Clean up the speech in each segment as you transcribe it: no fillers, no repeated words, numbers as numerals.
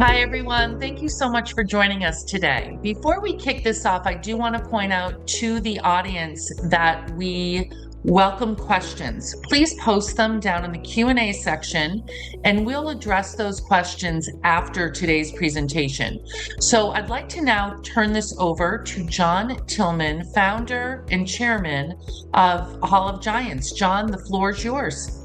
Hi, everyone. Thank you so much for joining us today. Before we kick this off, I do want to point out to the audience that we welcome questions. Please post them down in the Q&A section, and we'll address those questions after today's presentation. So I'd like to now turn this over to John Tillman, founder and chairman of Hall of Giants. John, the floor is yours.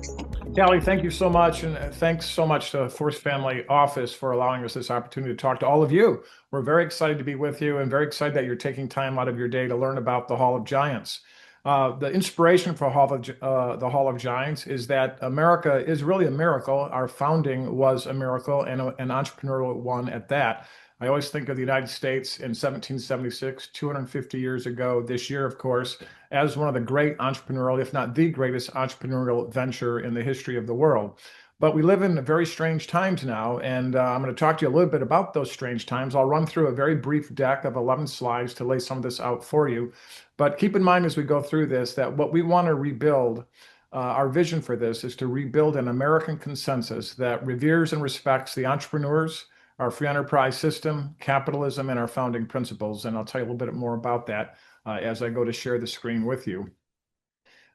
Callie, thank you so much. And thanks so much to the Force Family Office for allowing us this opportunity to talk to all of you. We're very excited to be with you and very excited that you're taking time out of your day to learn about the Hall of Giants. The inspiration for the Hall of Giants is that America is really a miracle. Our founding was a miracle and an entrepreneurial one at that. I always think of the United States in 1776, 250 years ago, this year, of course, as one of the great entrepreneurial, if not the greatest entrepreneurial venture in the history of the world. But we live in very strange times now, and I'm going to talk to you a little bit about those strange times. I'll run through a very brief deck of 11 slides to lay some of this out for you. But keep in mind as we go through this that what we want to rebuild, our vision for this is to rebuild an American consensus that reveres and respects the entrepreneurs, our free enterprise system, capitalism, and our founding principles. And I'll tell you a little bit more about that as I go to share the screen with you.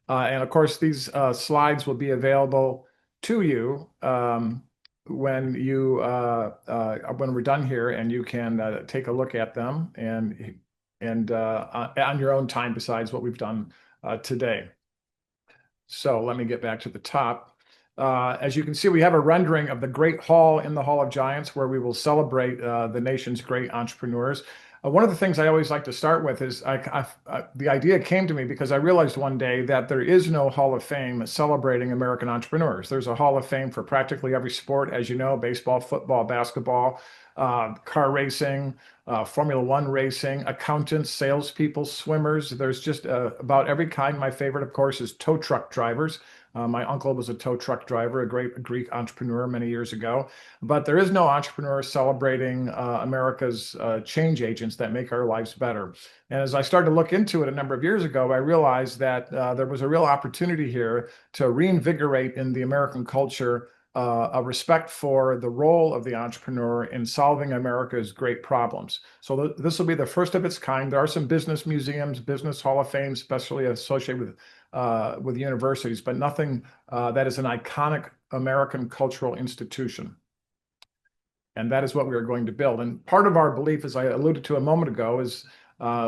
And of course, these slides will be available to you when we're done here, and you can take a look at them and on your own time besides what we've done today. So let me get back to the top. As you can see, we have a rendering of the Great Hall in the Hall of Giants, where we will celebrate the nation's great entrepreneurs. One of the things I always like to start with is the idea came to me because I realized one day that there is no Hall of Fame celebrating American entrepreneurs. There's a Hall of Fame for practically every sport, as you know: baseball, football, basketball, car racing, Formula One racing, accountants, salespeople, swimmers. There's just about every kind. My favorite, of course, is tow truck drivers. My uncle was a tow truck driver, a great Greek entrepreneur many years ago. But there is no entrepreneur celebrating America's change agents that make our lives better. And as I started to look into it a number of years ago, I realized that there was a real opportunity here to reinvigorate in the American culture a respect for the role of the entrepreneur in solving America's great problems. So this will be the first of its kind. There are some business museums, business hall of fame, especially associated with universities, but nothing that is an iconic American cultural institution. And that is what we are going to build. And part of our belief, as I alluded to a moment ago, is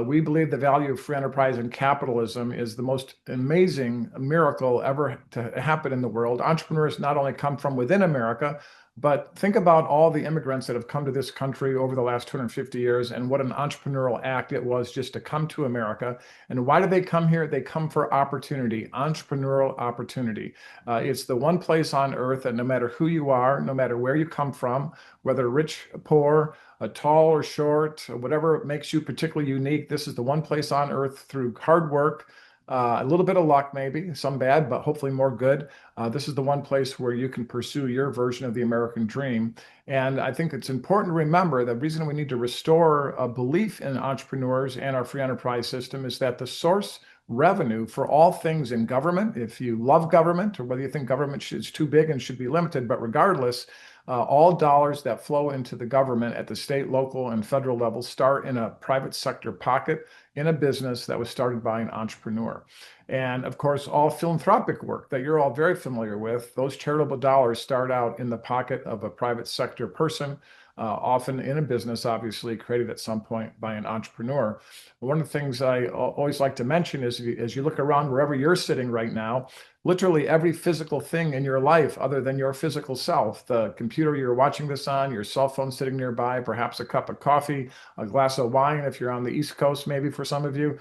we believe the value of free enterprise and capitalism is the most amazing miracle ever to happen in the world. Entrepreneurs not only come from within America, but think about all the immigrants that have come to this country over the last 250 years and what an entrepreneurial act it was just to come to America. And why do they come here? They come for opportunity, entrepreneurial opportunity. It's the one place on earth that no matter who you are, no matter where you come from, whether rich, poor, tall or short, whatever makes you particularly unique, this is the one place on earth through hard work, a little bit of luck, maybe some bad, but hopefully more good. This is the one place where you can pursue your version of the American dream. And I think it's important to remember the reason we need to restore a belief in entrepreneurs and our free enterprise system is that the source revenue for all things in government, if you love government or whether you think government is too big and should be limited, but regardless, all dollars that flow into the government at the state, local, and federal level start in a private sector pocket in a business that was started by an entrepreneur. And of course, all philanthropic work that you're all very familiar with, those charitable dollars start out in the pocket of a private sector person, often in a business, obviously, created at some point by an entrepreneur. One of the things I always like to mention is as you look around wherever you're sitting right now, literally every physical thing in your life other than your physical self, the computer you're watching this on, your cell phone sitting nearby, perhaps a cup of coffee, a glass of wine if you're on the East Coast, maybe for some of you,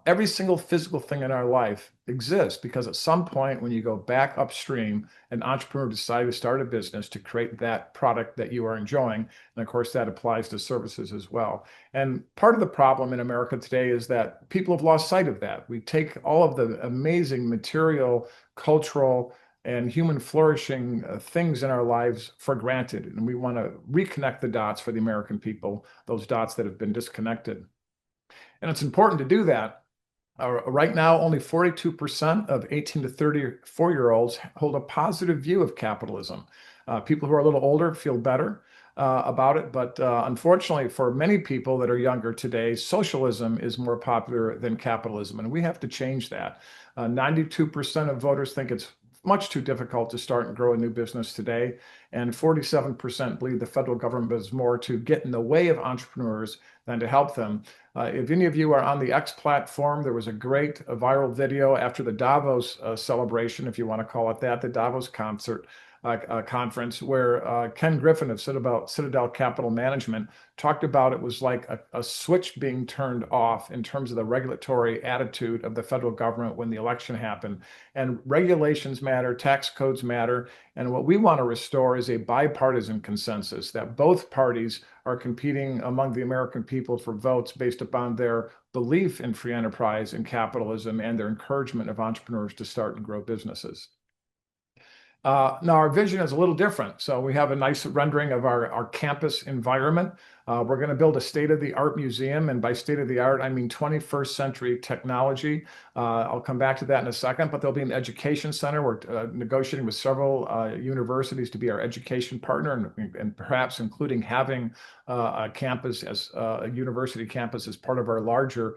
every single physical thing in our life exists because at some point when you go back upstream, an entrepreneur decided to start a business to create that product that you are enjoying. And of course, that applies to services as well. And part of the problem in America today is that people have lost sight of that. We take all of the amazing material, cultural, and human flourishing things in our lives for granted. And we want to reconnect the dots for the American people, those dots that have been disconnected. And it's important to do that. Right now, only 42% of 18 to 34-year-olds hold a positive view of capitalism. People who are a little older feel better. about it. But unfortunately, for many people that are younger today, socialism is more popular than capitalism, and we have to change that. 92% of voters think it's much too difficult to start and grow a new business today, and 47% believe the federal government does more to get in the way of entrepreneurs than to help them. If any of you are on the X platform, there was a great viral video after the Davos celebration, if you want to call it that, the Davos conference, where Ken Griffin of Citadel Capital Management talked about it was like a switch being turned off in terms of the regulatory attitude of the federal government when the election happened. And regulations matter, tax codes matter. And what we want to restore is a bipartisan consensus that both parties are competing among the American people for votes based upon their belief in free enterprise and capitalism and their encouragement of entrepreneurs to start and grow businesses. Now, our vision is a little different. So we have a nice rendering of our campus environment. We're going to build a state-of-the-art museum. And by state-of-the-art, I mean 21st century technology. I'll come back to that in a second, but there'll be an education center. We're negotiating with several universities to be our education partner, and perhaps including having a campus as a university campus as part of our larger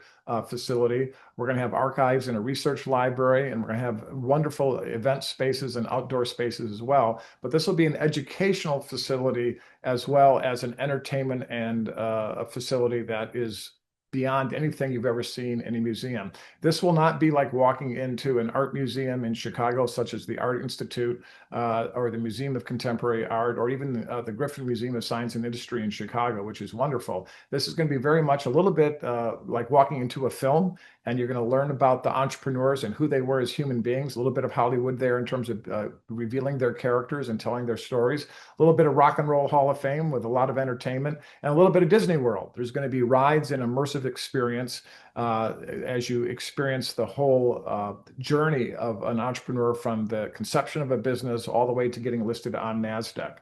facility. We're going to have archives and a research library, and we're going to have wonderful event spaces and outdoor spaces as well. But this will be an educational facility as well as an entertainment and a facility that is beyond anything you've ever seen in a museum. This will not be like walking into an art museum in Chicago, such as the Art Institute or the Museum of Contemporary Art, or even the Griffin Museum of Science and Industry in Chicago, which is wonderful. This is going to be very much a little bit like walking into a film, and you're going to learn about the entrepreneurs and who they were as human beings, a little bit of Hollywood there in terms of revealing their characters and telling their stories, a little bit of Rock and Roll Hall of Fame with a lot of entertainment, and a little bit of Disney World. There's going to be rides and immersive experience as you experience the whole journey of an entrepreneur from the conception of a business all the way to getting listed on NASDAQ.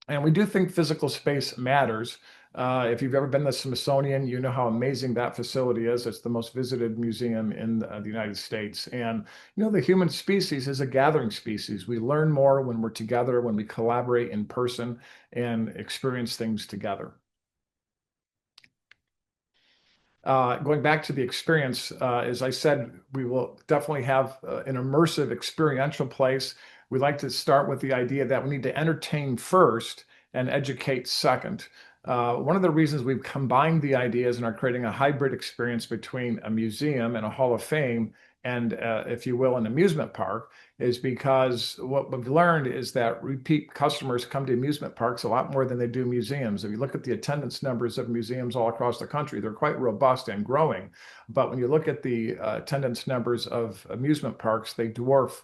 And we do think physical space matters. If you've ever been to the Smithsonian, you know how amazing that facility is. It's the most visited museum in the United States. And, you know, the human species is a gathering species. We learn more when we're together, when we collaborate in person and experience things together. Going back to the experience, as I said, we will definitely have an immersive experiential place. We like to start with the idea that we need to entertain first and educate second. One of the reasons we've combined the ideas and are creating a hybrid experience between a museum and a Hall of Fame and, if you will, an amusement park is because what we've learned is that repeat customers come to amusement parks a lot more than they do museums. If you look at the attendance numbers of museums all across the country, they're quite robust and growing. But when you look at the attendance numbers of amusement parks, they dwarf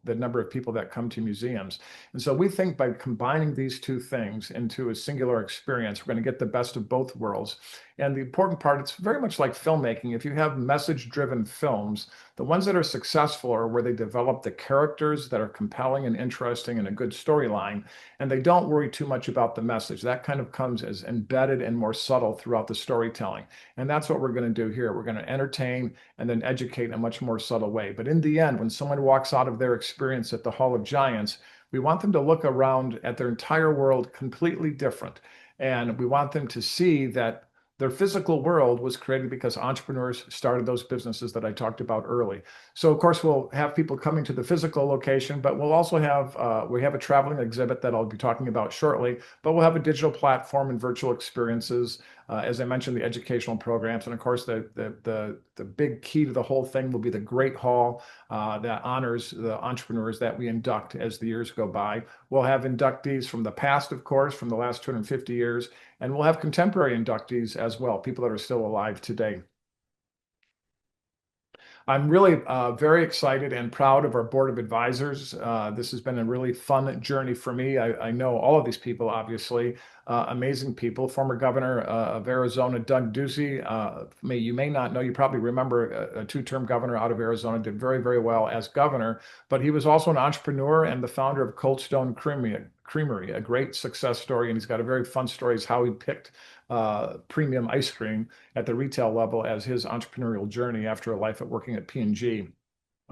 the number of people that come to museums. And so we think by combining these two things into a singular experience, we're going to get the best of both worlds. And the important part, it's very much like filmmaking. If you have message-driven films, the ones that are successful are where they develop the characters that are compelling and interesting and a good storyline, and they don't worry too much about the message. That kind of comes as embedded and more subtle throughout the storytelling. And that's what we're going to do here. We're going to entertain and then educate in a much more subtle way. But in the end, when someone walks out of their experience at the Hall of Giants, we want them to look around at their entire world completely different. And we want them to see that their physical world was created because entrepreneurs started those businesses that I talked about early. So, of course, we'll have people coming to the physical location, but we'll also have we have a traveling exhibit that I'll be talking about shortly. But we'll have a digital platform and virtual experiences, as I mentioned, the educational programs, and of course, the big key to the whole thing will be the Great Hall that honors the entrepreneurs that we induct as the years go by. We'll have inductees from the past, of course, from the last 250 years. And we'll have contemporary inductees as well, people that are still alive today. I'm really very excited and proud of our board of advisors. This has been a really fun journey for me. I know all of these people, obviously, amazing people. Former governor of Arizona, Doug Ducey, you may not know, you probably remember a two-term governor out of Arizona, did very, very well as governor, but he was also an entrepreneur and the founder of Cold Stone Creamery, a great success story. And he's got a very fun story as how he picked premium ice cream at the retail level as his entrepreneurial journey after a life at working at P&G.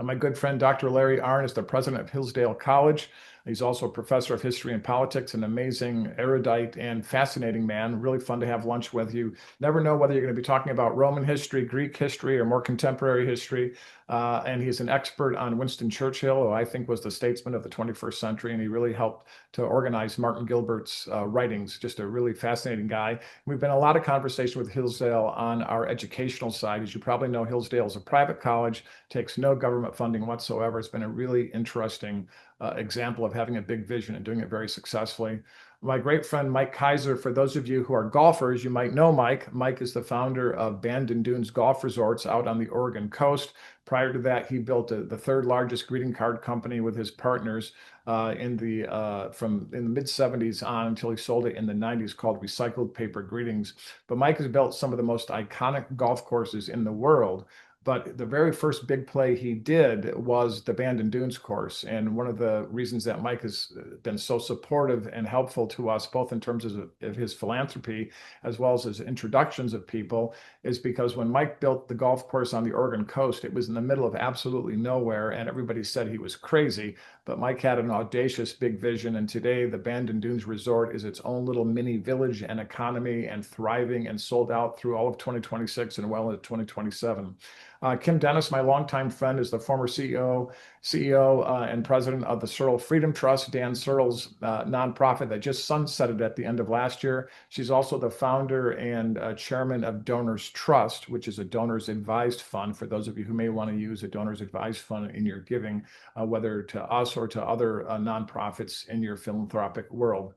My good friend, Dr. Larry Arnn, is the president of Hillsdale College. He's also a professor of history and politics, an amazing, erudite, and fascinating man. Really fun to have lunch with. You never know whether you're going to be talking about Roman history, Greek history, or more contemporary history. And he's an expert on Winston Churchill, who I think was the statesman of the 21st century, and he really helped to organize Martin Gilbert's writings. Just a really fascinating guy. We've been in a lot of conversation with Hillsdale on our educational side. As you probably know, Hillsdale is a private college, takes no government funding whatsoever. It's been a really interesting example of having a big vision and doing it very successfully. My great friend Mike Kaiser, for those of you who are golfers, you might know Mike. Mike is the founder of Bandon Dunes Golf Resorts out on the Oregon coast. Prior to that, he built the third largest greeting card company with his partners in the mid 70s on until he sold it in the 90s, called Recycled Paper Greetings. But Mike has built some of the most iconic golf courses in the world. But the very first big play he did was the Bandon Dunes course. And one of the reasons that Mike has been so supportive and helpful to us, both in terms of his philanthropy as well as his introductions of people, is because when Mike built the golf course on the Oregon coast, it was in the middle of absolutely nowhere, and everybody said he was crazy. But Mike had an audacious big vision, and today the Bandon Dunes Resort is its own little mini village and economy, and thriving and sold out through all of 2026 and well into 2027. Kim Dennis, my longtime friend, is the former CEO and president of the Searle Freedom Trust, Dan Searle's nonprofit that just sunsetted at the end of last year. She's also the founder and chairman of Donors Trust, which is a donors advised fund for those of you who may want to use a donors advised fund in your giving, whether to us or to other nonprofits in your philanthropic world.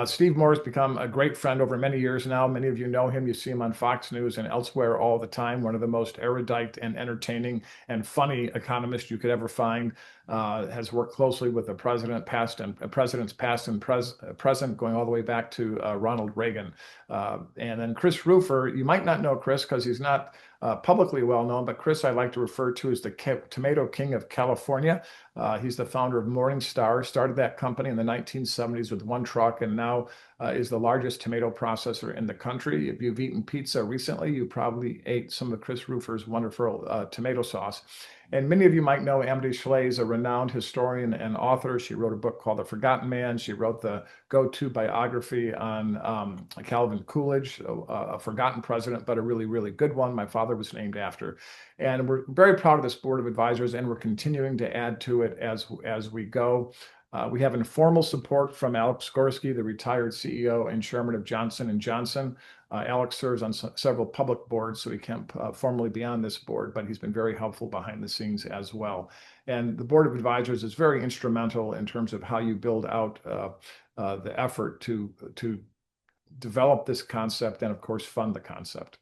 Steve Moore has become a great friend over many years now. Many of you know him. You see him on Fox News and elsewhere all the time. One of the most erudite and entertaining and funny economists you could ever find. Has worked closely with the presidents past and present, going all the way back to Ronald Reagan. And then Chris Rufer, you might not know Chris because he's not publicly well known, but Chris I like to refer to as the Tomato King of California. He's the founder of Morningstar, started that company in the 1970s with one truck, and now is the largest tomato processor in the country. If you've eaten pizza recently, you probably ate some of Chris Rufer's wonderful tomato sauce. And many of you might know Amity Schley is a renowned historian and author. She wrote a book called The Forgotten Man. She wrote the go-to biography on Calvin Coolidge, a forgotten president, but a really, really good one. My father was named after. And we're very proud of this board of advisors, and we're continuing to add to it as we go. We have informal support from Alex Gorski, the retired CEO and chairman of Johnson & Johnson. Alex serves on several public boards, so he can't formally be on this board, but he's been very helpful behind the scenes as well. And the board of advisors is very instrumental in terms of how you build out the effort to develop this concept and, of course, fund the concept.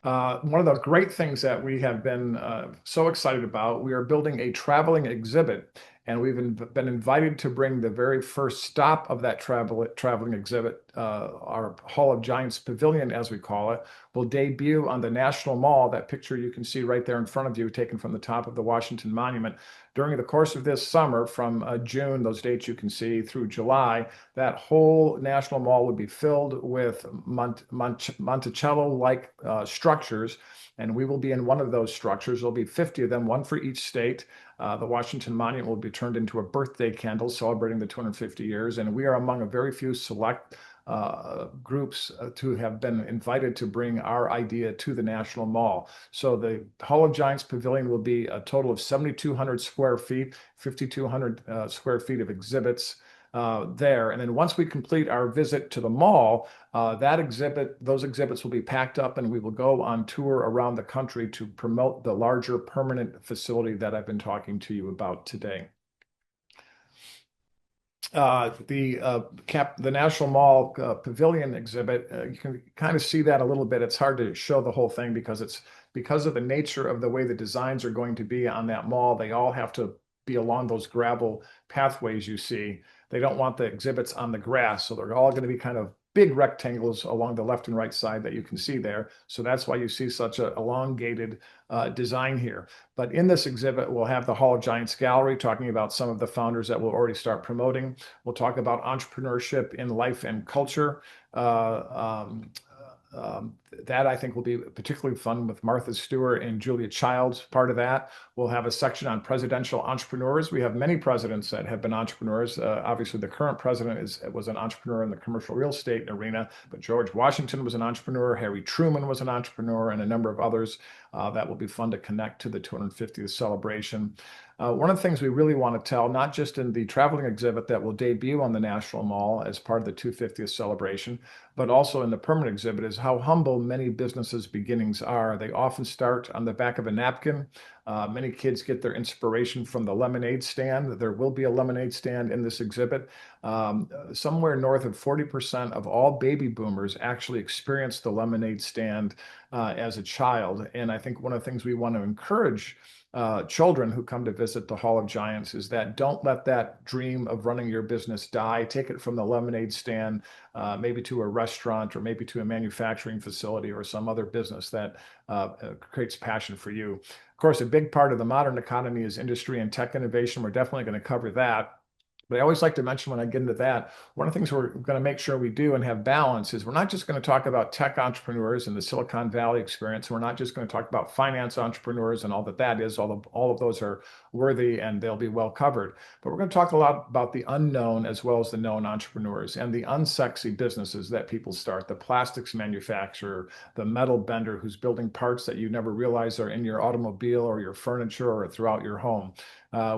One of the great things that we have been so excited about, we are building a traveling exhibit, and we've been invited to bring the very first stop of that traveling exhibit, our Hall of Giants Pavilion, as we call it, will debut on the National Mall. That picture you can see right there in front of you, taken from the top of the Washington Monument. During the course of this summer, from June, those dates you can see, through July, that whole National Mall would be filled with Monticello-like structures, and we will be in one of those structures. There'll be 50 of them, one for each state. The Washington Monument will be turned into a birthday candle celebrating the 250 years, and we are among a very few select groups to have been invited to bring our idea to the National Mall. So the Hall of Giants Pavilion will be a total of 7,200 square feet, 5,200 square feet of exhibits there. And then once we complete our visit to the mall, those exhibits will be packed up, and we will go on tour around the country to promote the larger permanent facility that I've been talking to you about today. The National Mall Pavilion exhibit, you can kind of see that a little bit. It's hard to show the whole thing because of the nature of the way the designs are going to be on that mall. They all have to be along those gravel pathways you see. They don't want the exhibits on the grass, so they're all going to be kind of big rectangles along the left and right side that you can see there. So that's why you see such an elongated design here. But in this exhibit, we'll have the Hall of Giants Gallery talking about some of the founders that we'll already start promoting. We'll talk about entrepreneurship in life and culture. that I think will be particularly fun with Martha Stewart and Julia Childs. Part of that, we'll have a section on presidential entrepreneurs. We have many presidents that have been entrepreneurs. Obviously, the current president was an entrepreneur in the commercial real estate arena, but George Washington was an entrepreneur, Harry Truman was an entrepreneur, and a number of others. That will be fun to connect to the 250th celebration. One of the things we really want to tell, not just in the traveling exhibit that will debut on the National Mall as part of the 250th celebration, but also in the permanent exhibit, is how humble many businesses' beginnings are. They often start on the back of a napkin. Many kids get their inspiration from the lemonade stand. There will be a lemonade stand in this exhibit. Somewhere north of 40% of all baby boomers actually experienced the lemonade stand as a child. And I think one of the things we want to encourage children who come to visit the Hall of Giants is that don't let that dream of running your business die. Take it from the lemonade stand, maybe to a restaurant or maybe to a manufacturing facility or some other business that creates passion for you. Of course, a big part of the modern economy is industry and tech innovation. We're definitely going to cover that. But I always like to mention when I get into that, one of the things we're going to make sure we do and have balance is we're not just going to talk about tech entrepreneurs and the Silicon Valley experience. We're not just going to talk about finance entrepreneurs and all that is. All of those are worthy and they'll be well covered. But we're going to talk a lot about the unknown as well as the known entrepreneurs and the unsexy businesses that people start, the plastics manufacturer, the metal bender who's building parts that you never realize are in your automobile or your furniture or throughout your home.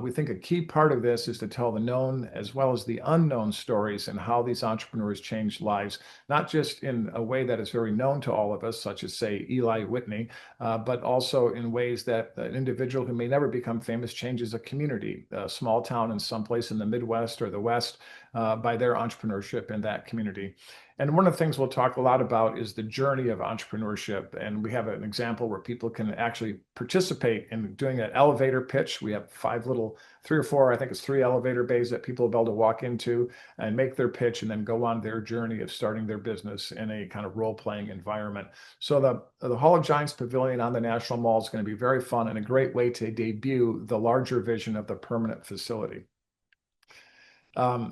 We think a key part of this is to tell the known as well as the unknown stories and how these entrepreneurs changed lives, not just in a way that is very known to all of us, such as, say, Eli Whitney, but also in ways that an individual who may never become famous changes a community, a small town in someplace in the Midwest or the West, by their entrepreneurship in that community. And one of the things we'll talk a lot about is the journey of entrepreneurship. And we have an example where people can actually participate in doing an elevator pitch. We have three or four, I think it's 3 elevator bays that people will be able to walk into and make their pitch and then go on their journey of starting their business in a kind of role-playing environment. So the Hall of Giants Pavilion on the National Mall is going to be very fun and a great way to debut the larger vision of the permanent facility.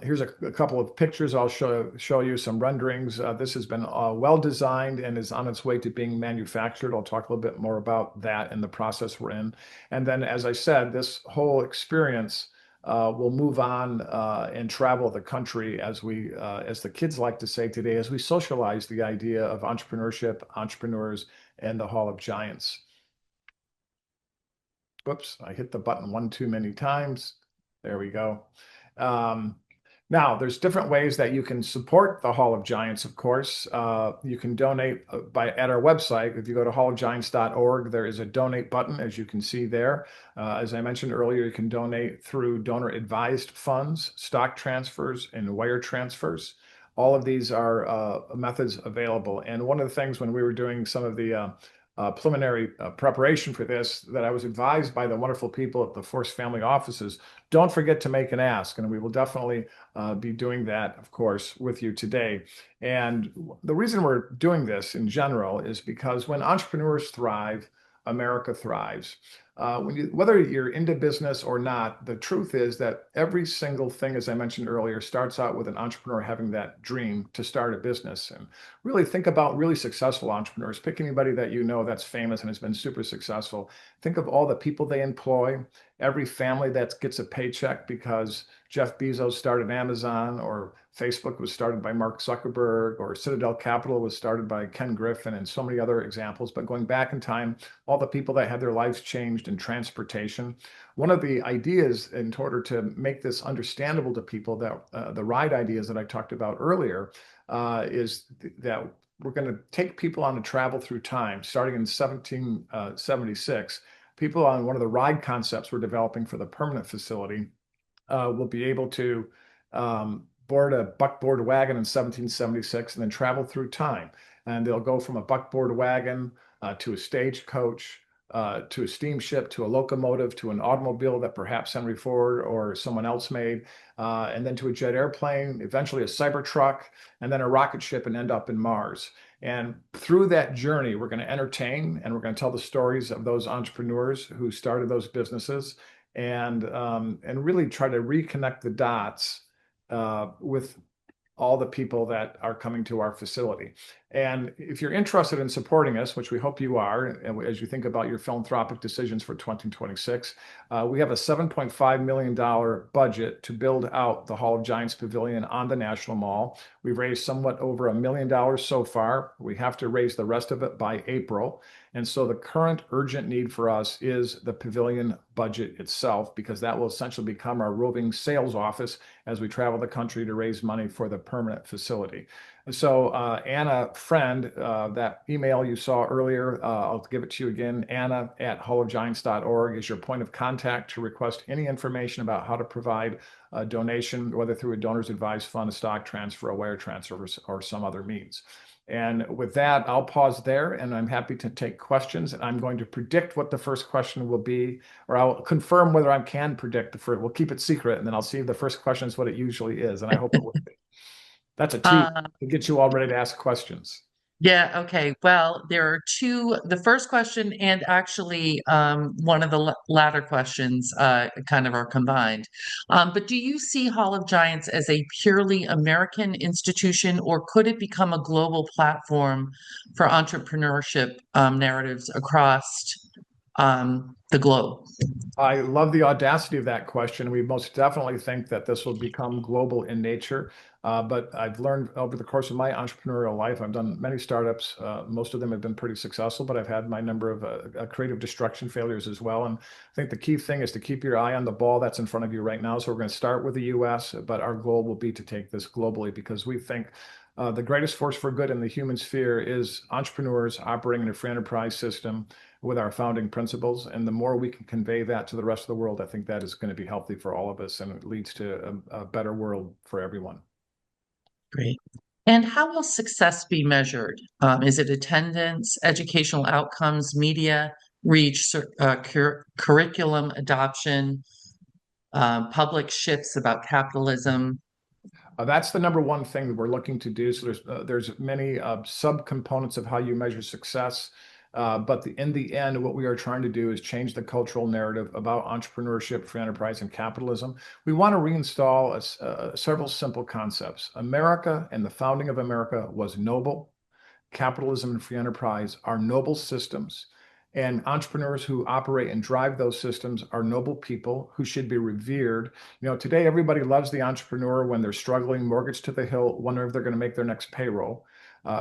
Here's a couple of pictures. I'll show you some renderings. This has been well designed and is on its way to being manufactured. I'll talk a little bit more about that and the process we're in. And then, as I said, this whole experience will move on and travel the country as the kids like to say today, as we socialize the idea of entrepreneurship, entrepreneurs, and the Hall of Giants. Whoops, I hit the button one too many times. There we go. Now, there's different ways that you can support the Hall of Giants, of course. You can donate at our website. If you go to hallofgiants.org, there is a donate button, as you can see there. As I mentioned earlier, you can donate through donor-advised funds, stock transfers, and wire transfers. All of these are methods available. And one of the things when we were doing some of the preliminary preparation for this, that I was advised by the wonderful people at the Force Family offices, don't forget to make an ask. And we will definitely be doing that, of course, with you today. And the reason we're doing this in general is because when entrepreneurs thrive, America thrives. Whether you're into business or not, the truth is that every single thing, as I mentioned earlier, starts out with an entrepreneur having that dream to start a business. And really think about really successful entrepreneurs. Pick anybody that you know that's famous and has been super successful. Think of all the people they employ, every family that gets a paycheck because Jeff Bezos started Amazon, or Facebook was started by Mark Zuckerberg, or Citadel Capital was started by Ken Griffin, and so many other examples. But going back in time, all the people that had their lives changed in transportation. One of the ideas, in order to make this understandable to people, that the ride ideas that I talked about earlier, is that we're going to take people on a travel through time, starting in 1776. People on one of the ride concepts we're developing for the permanent facility will be able to board a buckboard wagon in 1776 and then travel through time. And they'll go from a buckboard wagon to a stagecoach, to a steamship, to a locomotive, to an automobile that perhaps Henry Ford or someone else made, and then to a jet airplane, eventually a Cybertruck, and then a rocket ship, and end up in Mars. And through that journey, we're going to entertain and we're going to tell the stories of those entrepreneurs who started those businesses, and really try to reconnect the dots with all the people that are coming to our facility. And if you're interested in supporting us, which we hope you are, as you think about your philanthropic decisions for 2026, we have a $7.5 million budget to build out the Hall of Giants Pavilion on the National Mall. We've raised somewhat over $1 million so far. We have to raise the rest of it by April. And so the current urgent need for us is the pavilion budget itself, because that will essentially become our roving sales office as we travel the country to raise money for the permanent facility. And so Anna Friend, that email you saw earlier, I'll give it to you again, anna@hallofgiants.org is your point of contact to request any information about how to provide a donation, whether through a donor's advised fund, a stock transfer, a wire transfer, or some other means. And with that, I'll pause there, and I'm happy to take questions. And I'm going to predict what the first question will be, or I'll confirm whether I can predict the first. We'll keep it secret, and then I'll see if the first question is what it usually is, and I hope it will be. That's a tease to get you all ready to ask questions. Yeah, okay. Well, there are two, the first question and actually one of the latter questions kind of are combined. But do you see Hall of Giants as a purely American institution, or could it become a global platform for entrepreneurship narratives across the globe? I love the audacity of that question. We most definitely think that this will become global in nature. But I've learned over the course of my entrepreneurial life, I've done many startups. Most of them have been pretty successful, but I've had my number of creative destruction failures as well. And I think the key thing is to keep your eye on the ball that's in front of you right now. So we're going to start with the US, but our goal will be to take this globally, because we think the greatest force for good in the human sphere is entrepreneurs operating in a free enterprise system with our founding principles. And the more we can convey that to the rest of the world, I think that is going to be healthy for all of us, and it leads to a better world for everyone. Great. And how will success be measured? Is it attendance, educational outcomes, media reach, curriculum adoption, public shifts about capitalism? That's the number one thing that we're looking to do. So there's many subcomponents of how you measure success. But in the end, what we are trying to do is change the cultural narrative about entrepreneurship, free enterprise, and capitalism. We want to reinstall several simple concepts. America and the founding of America was noble. Capitalism and free enterprise are noble systems. And entrepreneurs who operate and drive those systems are noble people who should be revered. You know, today everybody loves the entrepreneur when they're struggling, mortgage to the hilt, wondering if they're going to make their next payroll.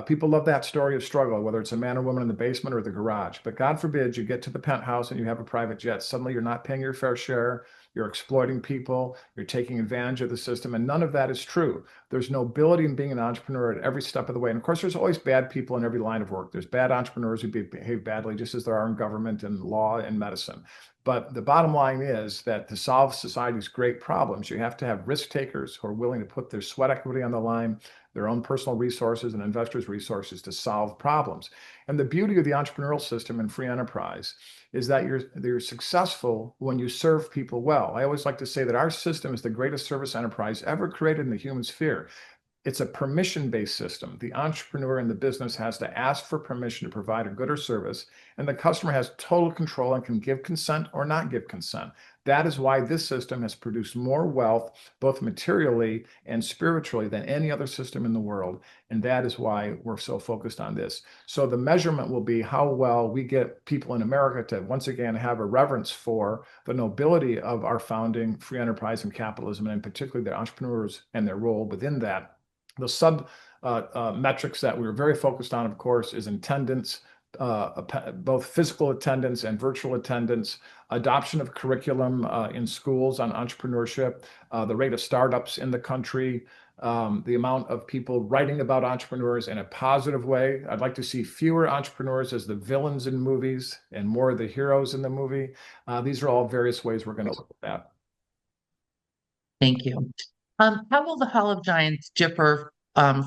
People love that story of struggle, whether it's a man or woman in the basement or the garage. But God forbid you get to the penthouse and you have a private jet. Suddenly you're not paying your fair share. You're exploiting people. You're taking advantage of the system. And none of that is true. There's nobility in being an entrepreneur at every step of the way. And of course, there's always bad people in every line of work. There's bad entrepreneurs who behave badly, just as there are in government and law and medicine. But the bottom line is that to solve society's great problems, you have to have risk takers who are willing to put their sweat equity on the line, their own personal resources and investors' resources to solve problems. And the beauty of the entrepreneurial system and free enterprise is that you're successful when you serve people well. I always like to say that our system is the greatest service enterprise ever created in the human sphere. It's a permission-based system. The entrepreneur in the business has to ask for permission to provide a good or service, and the customer has total control and can give consent or not give consent. That is why this system has produced more wealth, both materially and spiritually, than any other system in the world. And that is why we're so focused on this. So the measurement will be how well we get people in America to once again have a reverence for the nobility of our founding free enterprise and capitalism, and particularly the entrepreneurs and their role within that. The sub metrics that we were very focused on, of course, is attendance, both physical attendance and virtual attendance, adoption of curriculum in schools on entrepreneurship, the rate of startups in the country, the amount of people writing about entrepreneurs in a positive way. I'd like to see fewer entrepreneurs as the villains in movies and more of the heroes in the movie. These are all various ways we're going to look at that. Thank you. How will the Hall of Giants differ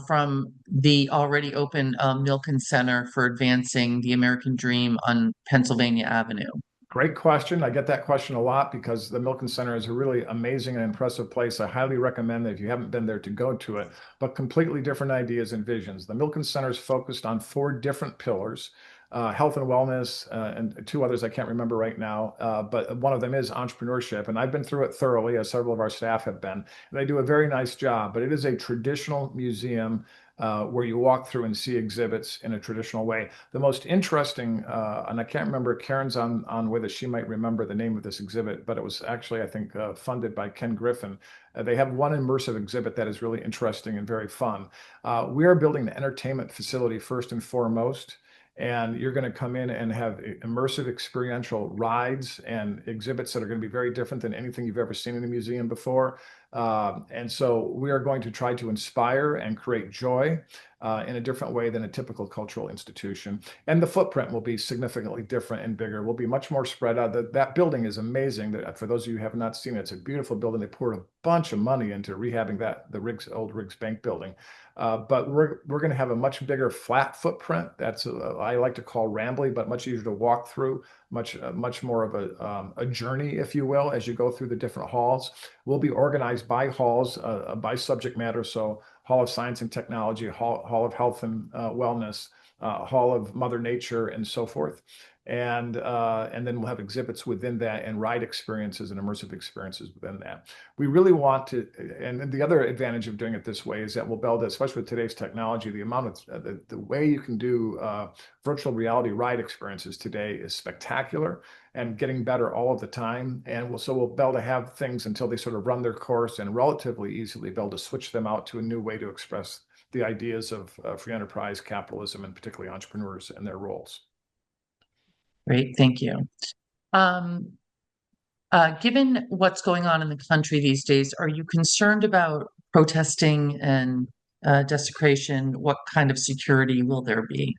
from the already open Milken Center for Advancing the American Dream on Pennsylvania Avenue? Great question. I get that question a lot because the Milken Center is a really amazing and impressive place. I highly recommend that if you haven't been there to go to it, but completely different ideas and visions. The Milken Center is focused on 4 different pillars. health and wellness, and two others I can't remember right now. But one of them is entrepreneurship. And I've been through it thoroughly, as several of our staff have been. And they do a very nice job. But it is a traditional museum where you walk through and see exhibits in a traditional way. The most interesting, and I can't remember, Karen's on with us, she might remember the name of this exhibit, but it was actually, I think, funded by Ken Griffin. They have one immersive exhibit that is really interesting and very fun. We are building an entertainment facility first and foremost. And you're going to come in and have immersive experiential rides and exhibits that are going to be very different than anything you've ever seen in a museum before. And so we are going to try to inspire and create joy in a different way than a typical cultural institution. And the footprint will be significantly different and bigger. We'll be much more spread out. That building is amazing. For those of you who have not seen it, it's a beautiful building. They poured a bunch of money into rehabbing the old Riggs Bank building. But we're going to have a much bigger flat footprint. That's I like to call rambly, but much easier to walk through. Much more of a journey, if you will, as you go through the different halls. We'll be organized by halls, by subject matter. So Hall of Science and Technology, Hall of Health and Wellness, Hall of Mother Nature, and so forth. And then we'll have exhibits within that and ride experiences and immersive experiences within that. We really want to, and the other advantage of doing it this way is that we'll build, especially with today's technology, the amount of the way you can do virtual reality ride experiences today is spectacular and getting better all of the time. And we'll be able to have things until they sort of run their course and relatively easily be able to switch them out to a new way to express the ideas of free enterprise, capitalism, and particularly entrepreneurs and their roles. Great, thank you. Given what's going on in the country these days, are you concerned about protesting and desecration? What kind of security will there be?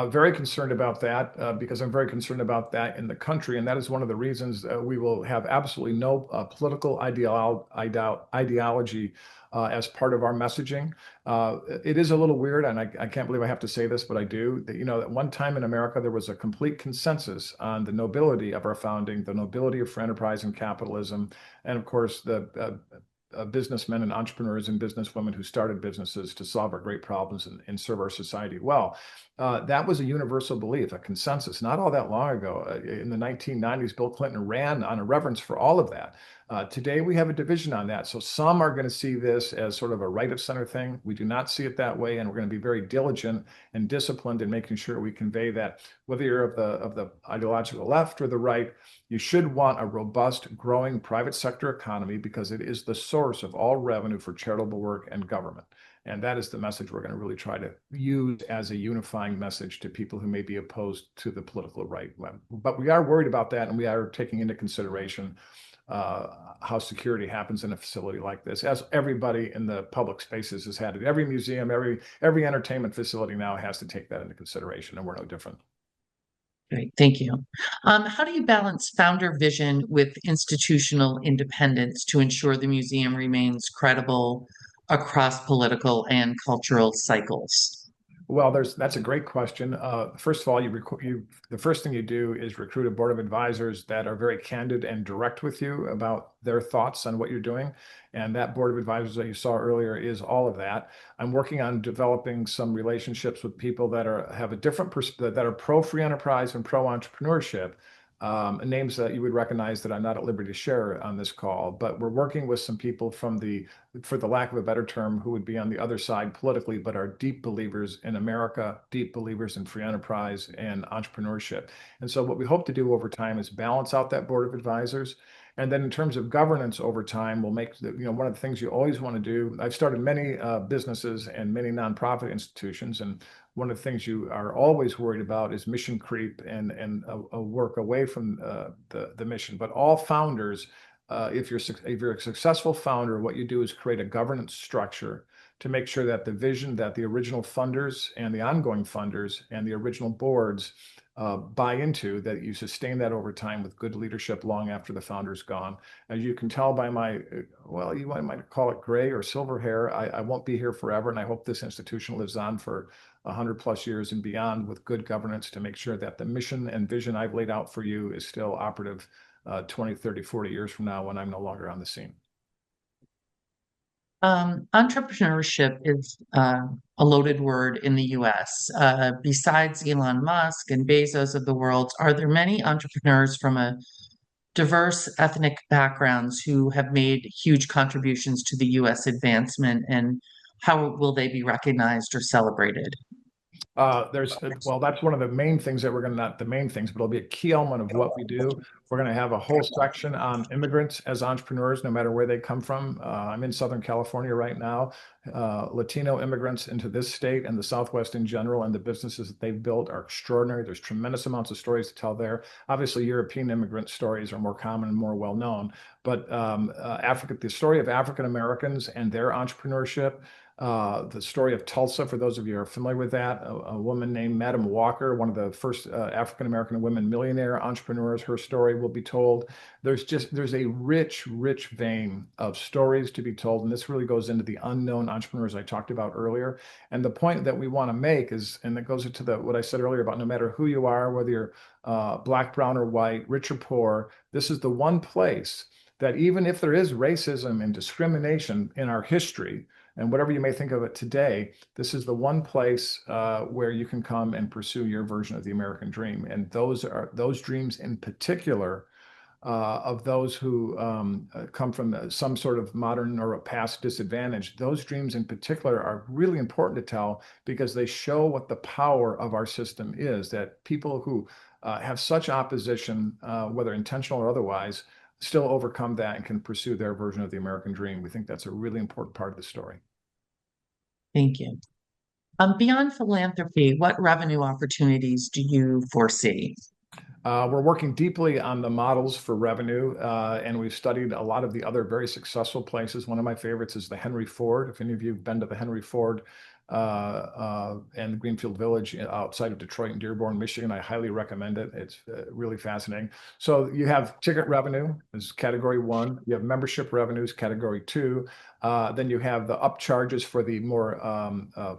Very concerned about that because I'm very concerned about that in the country. And that is one of the reasons we will have absolutely no political ideology as part of our messaging. It is a little weird, and I can't believe I have to say this, but I do. That, at one time in America, there was a complete consensus on the nobility of our founding, the nobility of free enterprise and capitalism, and of course, the businessmen and entrepreneurs and businesswomen who started businesses to solve our great problems and serve our society well. That was a universal belief, a consensus. Not all that long ago, in the 1990s, Bill Clinton ran on a reverence for all of that. Today, we have a division on that. So some are going to see this as sort of a right of center thing. We do not see it that way, and we're going to be very diligent and disciplined in making sure we convey that, whether you're of the ideological left or the right, you should want a robust, growing private sector economy because it is the source of all revenue for charitable work and government. And that is the message we're going to really try to use as a unifying message to people who may be opposed to the political right. But we are worried about that, and we are taking into consideration how security happens in a facility like this, as everybody in the public spaces has had it. Every museum, every entertainment facility now has to take that into consideration, and we're no different. Great, thank you. How do you balance founder vision with institutional independence to ensure the museum remains credible across political and cultural cycles? Well, that's a great question. First of all, the first thing you do is recruit a board of advisors that are very candid and direct with you about their thoughts on what you're doing. And that board of advisors that you saw earlier is all of that. I'm working on developing some relationships with people that have a different that are pro free enterprise and pro entrepreneurship. Names that you would recognize that I'm not at liberty to share on this call, but we're working with some people for the lack of a better term, who would be on the other side politically, but are deep believers in America, deep believers in free enterprise and entrepreneurship. And so what we hope to do over time is balance out that board of advisors. And then in terms of governance over time, we'll make, one of the things you always want to do. I've started many businesses and many nonprofit institutions, and one of the things you are always worried about is mission creep and a work away from the mission. But all founders, if you're a successful founder, what you do is create a governance structure to make sure that the vision that the original funders and the ongoing funders and the original boards buy into, that you sustain that over time with good leadership long after the founder's gone. As you can tell by my, you might call it gray or silver hair, I won't be here forever, and I hope this institution lives on for 100+ years and beyond with good governance to make sure that the mission and vision I've laid out for you is still operative 20, 30, 40 years from now when I'm no longer on the scene. Entrepreneurship is a loaded word in the US. Besides Elon Musk and Bezos of the world, are there many entrepreneurs from a diverse ethnic backgrounds who have made huge contributions to the US advancement, and how will they be recognized or celebrated? Well, that's one of the main things that we're going to, not the main things, but it'll be a key element of what we do. We're going to have a whole section on immigrants as entrepreneurs, no matter where they come from. I'm in Southern California right now. Latino immigrants into this state and the Southwest in general, and the businesses that they've built are extraordinary. There's tremendous amounts of stories to tell there. Obviously, European immigrant stories are more common and more well known, but the story of African Americans and their entrepreneurship. The story of Tulsa, for those of you who are familiar with that, a woman named Madam Walker, one of the first African-American women millionaire entrepreneurs, her story will be told. There's a rich, rich vein of stories to be told. And this really goes into the unknown entrepreneurs I talked about earlier. And the point that we want to make is, and it goes into what I said earlier about no matter who you are, whether you're black, brown, or white, rich or poor, this is the one place that even if there is racism and discrimination in our history, and whatever you may think of it today, this is the one place where you can come and pursue your version of the American dream. And those dreams in particular of those who come from some sort of modern or a past disadvantage. Those dreams in particular are really important to tell because they show what the power of our system is, that people who have such opposition, whether intentional or otherwise, still overcome that and can pursue their version of the American dream. We think that's a really important part of the story. Thank you. Beyond philanthropy, what revenue opportunities do you foresee? We're working deeply on the models for revenue, and we've studied a lot of the other very successful places. One of my favorites is the Henry Ford. If any of you have been to the Henry Ford and Greenfield Village outside of Detroit and Dearborn, Michigan, I highly recommend it. It's really fascinating. So you have ticket revenue is category one. You have membership revenues, category two. Then you have the upcharges for the more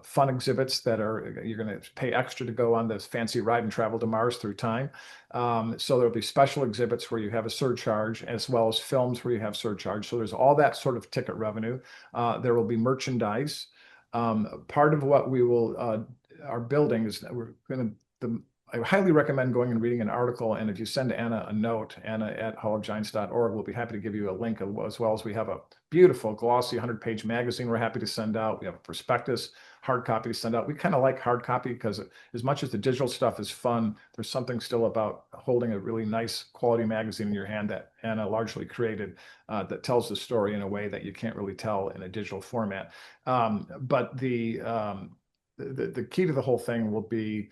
fun exhibits that you're going to pay extra to go on this fancy ride and travel to Mars through time. So there'll be special exhibits where you have a surcharge, as well as films where you have surcharge. So there's all that sort of ticket revenue. There will be merchandise. Part of what we are building is that we're going to, I highly recommend going and reading an article. And if you send Anna a note, Anna@hallofgiants.org, we'll be happy to give you a link, as well as we have a beautiful glossy 100-page magazine we're happy to send out. We have a prospectus, hard copy to send out. We kind of like hard copy because as much as the digital stuff is fun, there's something still about holding a really nice quality magazine in your hand that Anna largely created that tells the story in a way that you can't really tell in a digital format. But the key to the whole thing will be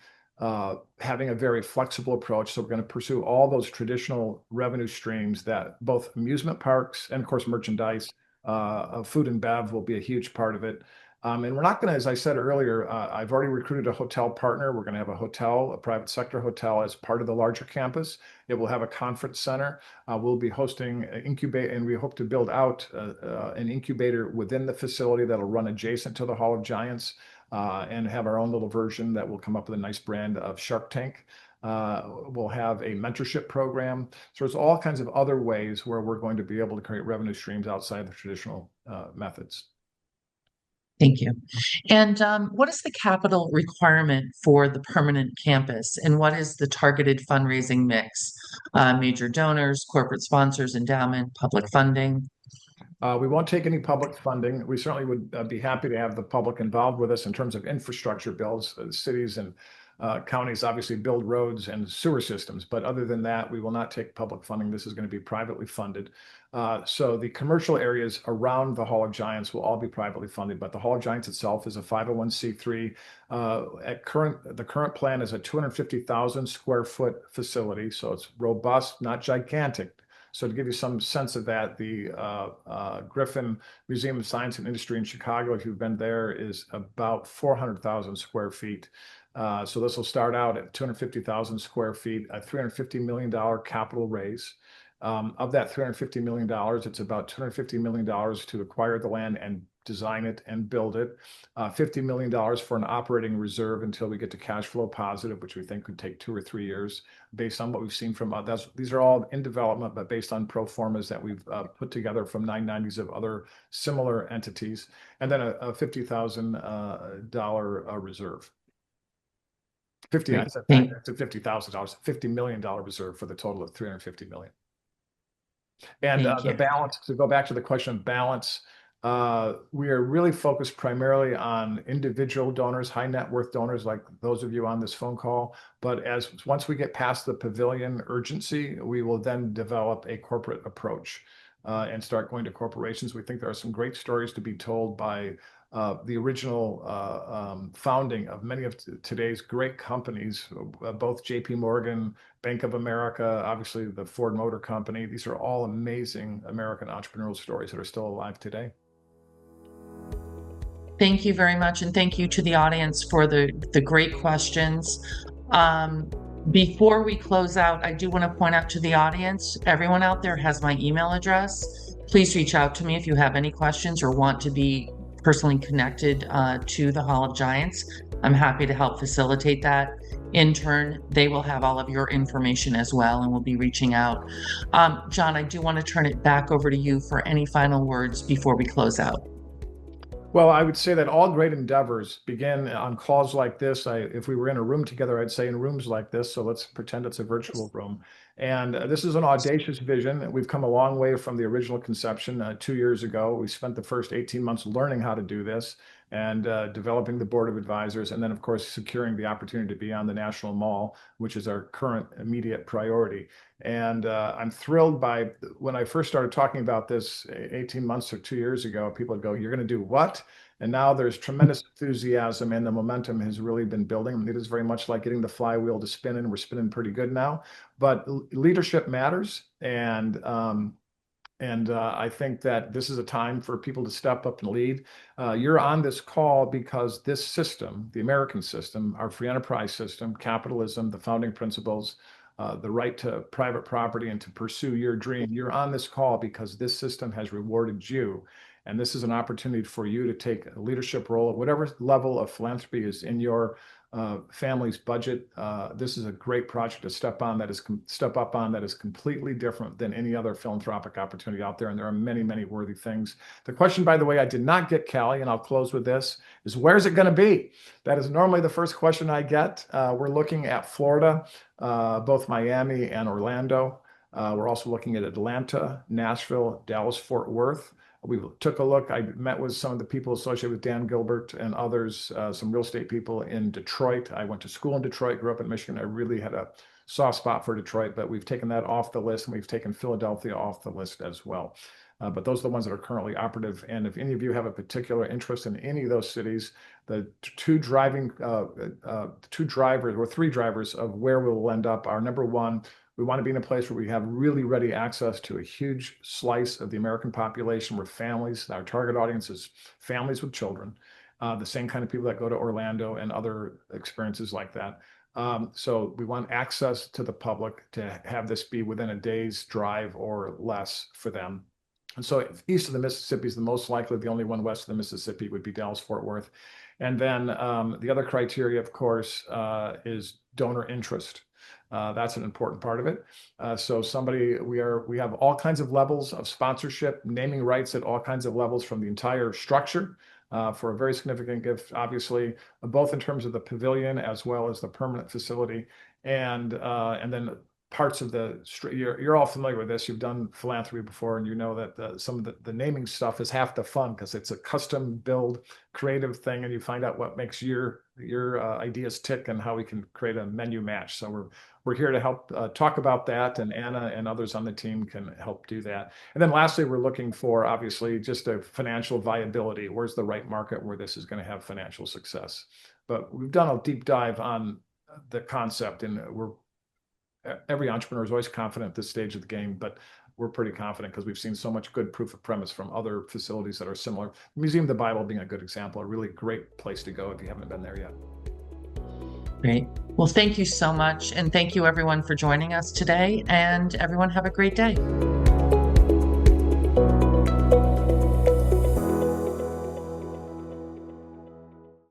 having a very flexible approach. So we're going to pursue all those traditional revenue streams that both amusement parks and, of course, merchandise, food and bev will be a huge part of it. And we're not going to, as I said earlier, I've already recruited a hotel partner. We're going to have a hotel, a private sector hotel, as part of the larger campus. It will have a conference center. We'll be hosting an incubator, and we hope to build out an incubator within the facility that'll run adjacent to the Hall of Giants. And have our own little version that will come up with a nice brand of Shark Tank. We'll have a mentorship program. So there's all kinds of other ways where we're going to be able to create revenue streams outside the traditional methods. Thank you. And what is the capital requirement for the permanent campus? And what is the targeted fundraising mix? Major donors, corporate sponsors, endowment, public funding? We won't take any public funding. We certainly would be happy to have the public involved with us in terms of infrastructure builds. Cities and counties obviously build roads and sewer systems, but other than that, we will not take public funding. This is going to be privately funded. So the commercial areas around the Hall of Giants will all be privately funded, but the Hall of Giants itself is a 501c3. The current plan is a 250,000 square foot facility, so it's robust, not gigantic. So to give you some sense of that, the Griffin Museum of Science and Industry in Chicago, if you've been there, is about 400,000 square feet. So this will start out at 250,000 square feet, a $350 million capital raise. Of that $350 million, it's about $250 million to acquire the land and design it, and build it. $50 million for an operating reserve until we get to cash flow positive, which we think could take 2 or 3 years based on what we've seen from these are all in development, but based on pro formas that we've put together from 990s of other similar entities, and then a $50,000 reserve. I said $50,000, $50 million reserve for the total of $350 million. And the balance, to go back to the question of balance, we are really focused primarily on individual donors, high net worth donors like those of you on this phone call. But once we get past the pavilion urgency, we will then develop a corporate approach and start going to corporations. We think there are some great stories to be told by the original founding of many of today's great companies, both JP Morgan, Bank of America, obviously the Ford Motor Company. These are all amazing American entrepreneurial stories that are still alive today. Thank you very much. And thank you to the audience for the great questions. Before we close out, I do want to point out to the audience, everyone out there has my email address. Please reach out to me if you have any questions or want to be personally connected to the Hall of Giants. I'm happy to help facilitate that. In turn, they will have all of your information as well, and we'll be reaching out. John, I do want to turn it back over to you for any final words before we close out. Well, I would say that all great endeavors begin on calls like this. If we were in a room together, I'd say in rooms like this. So let's pretend it's a virtual room. And this is an audacious vision. We've come a long way from the original conception 2 years ago. We spent the first 18 months learning how to do this and developing the board of advisors. And then, of course, securing the opportunity to be on the National Mall, which is our current immediate priority. And I'm thrilled by when I first started talking about this 18 months or 2 years ago, people would go, "You're going to do what?" And now there's tremendous enthusiasm and the momentum has really been building. It is very much like getting the flywheel to spin, and we're spinning pretty good now. But leadership matters. And I think that this is a time for people to step up and lead. You're on this call because this system, the American system, our free enterprise system, capitalism, the founding principles, the right to private property and to pursue your dream, you're on this call because this system has rewarded you. And this is an opportunity for you to take a leadership role at whatever level of philanthropy is in your family's budget. This is a great project to step up on that is completely different than any other philanthropic opportunity out there. And there are many, many worthy things. The question, by the way, I did not get, Callie, and I'll close with this, is where's it going to be? That is normally the first question I get. We're looking at Florida, both Miami and Orlando. We're also looking at Atlanta, Nashville, Dallas, Fort Worth. We took a look. I met with some of the people associated with Dan Gilbert and others, some real estate people in Detroit. I went to school in Detroit, grew up in Michigan. I really had a soft spot for Detroit, but we've taken that off the list, and we've taken Philadelphia off the list as well. But those are the ones that are currently operative. And if any of you have a particular interest in any of those cities, the three drivers of where we'll end up are, number one, we want to be in a place where we have really ready access to a huge slice of the American population where families, our target audience is families with children, the same kind of people that go to Orlando and other experiences like that. So we want access to the public to have this be within a day's drive or less for them. And so east of the Mississippi is the most likely. The only one west of the Mississippi would be Dallas, Fort Worth. And then the other criteria, of course, is donor interest. That's an important part of it. So we have all kinds of levels of sponsorship, naming rights at all kinds of levels from the entire structure for a very significant gift, obviously, both in terms of the pavilion as well as the permanent facility. And then parts of you're all familiar with this. You've done philanthropy before, and you know that some of the naming stuff is half the fun because it's a custom build creative thing, and you find out what makes your ideas tick and how we can create a menu match. So we're here to help talk about that, and Anna and others on the team can help do that. And then lastly, we're looking for, obviously, just a financial viability. Where's the right market where this is going to have financial success? But we've done a deep dive on the concept, and every entrepreneur is always confident at this stage of the game, but we're pretty confident because we've seen so much good proof of premise from other facilities that are similar. Museum of the Bible being a good example, a really great place to go if you haven't been there yet. Great. Well, thank you so much. And thank you everyone for joining us today, and everyone have a great day.